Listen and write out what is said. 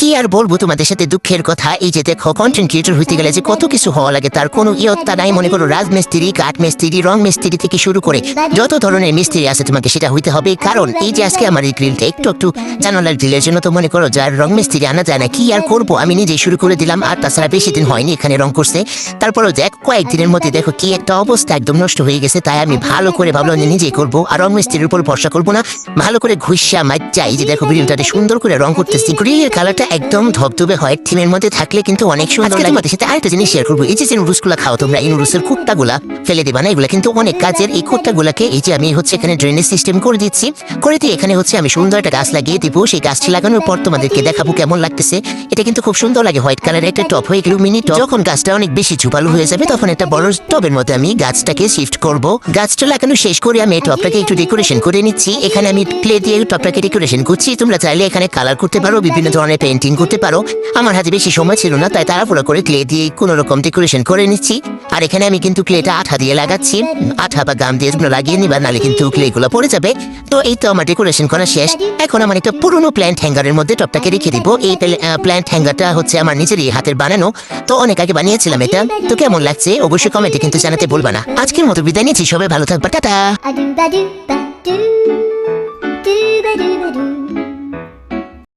কি আর বলবো তোমাদের সাথে দুঃখের কথা, এই যে দেখো কন্টেন্ট ক্রিয়েটর হইতে গেলে যে কত কিছু হওয়া লাগে তার কোনো ইয়ত্তা নাই। মনে করো রাজমিস্ত্রি, কাঠ মিস্ত্রি, রং মিস্ত্রি থেকে শুরু করে যত ধরনের মিস্ত্রি আছে তোমাকে সেটা হইতে হবে। কারণ এই যে আজকে আমার এই গ্রিলটা একটু জানালার গ্রিলের জন্য, তো মনে করো যার রং মিস্ত্রি আনা যায় না, কি আর করবো, আমি নিজেই শুরু করে দিলাম। আর তাছাড়া বেশি দিন হয়নি এখানে রং করছে, তারপরেও দেখ কয়েকদিনের মধ্যে দেখো কি একটা অবস্থা, একদম নষ্ট হয়ে গেছে। তাই আমি ভালো করে ভাবলাম যে নিজেই করবো, আর রং মিস্ত্রির উপর ভরসা করবো না, ভালো করে ঘুষা মাজ্জা এই যে দেখো গ্রিলটাতে সুন্দর করে রং করতেছি। গ্রিলের কালারটা একদম ধবধবে হয়, থিমের মধ্যে থাকলে কিন্তু অনেক সুন্দর লাগে। তোমাদের সাথে আরেকটা জিনিস শেয়ার করবো, এই যে নুডলসগুলো খাও তোমরা, এই নুডলসের কুট্টাগুলা ফেলে দিবা না, এগুলো কিন্তু অনেক কাজের। এই কুট্টাগুলাকে এই যে আমি হচ্ছে এখানে ড্রেনেজ সিস্টেম করে দিচ্ছি, করে দিয়ে এখানে হচ্ছে আমি সুন্দর একটা গাছ লাগিয়ে দিব। সেই গাছটি লাগানোর পর তোমাদেরকে দেখাবো কেমন লাগতেছে। এটা কিন্তু খুব সুন্দর লাগে, হোয়াইট কালারের একটা টপ হয়ে গেল মিনি টপ। যখন গাছটা অনেক বেশি ঝুপালো হয়ে যাবে তখন একটা বড় টবের মধ্যে আমি গাছটাকে শিফট করব। গাছটা লাগানো শেষ করে আমি এই টপটাকে একটু ডেকোরেশন করে নিচ্ছি। এখানে আমি ক্লে দিয়ে টপটাকে ডেকোরেশন করছি। তোমরা চাইলে এখানে কালার করতে পারো, বিভিন্ন ধরনের পেইন্টিং করতে পারো। আমার হাতে বেশি সময় ছিল না, তাই তাড়াহুড়ো করে ক্লে দিয়ে কোনো রকম ডেকোরেশন করে নিচ্ছি। আর এখানে আমি কিন্তু ক্লেটা আঠা দিয়ে লাগাচ্ছি, আঠা বা গাম দিয়ে লাগিয়ে নিবা, নাহলে কিন্তু ক্লেগুলো পড়ে যাবে। তো এই তো আমার ডেকোরেশন করা শেষ। এখন আমার একটা পুরোনো প্ল্যান্ট হ্যাঙ্গারের মধ্যে টপটাকে রেখে দিব। এই প্ল্যান্ট হ্যাঙ্গারটা হচ্ছে আমার নিজেরই হাতের বানানো, তো অনেক আগে বানিয়েছিলাম এটা। তো কেমন লাগছে অবশ্যই কমেন্টে কিন্তু জানাতে বলবা না। আজকের মতো বিদায় নিচ্ছি, সবাই ভালো থাকবা, টাটা।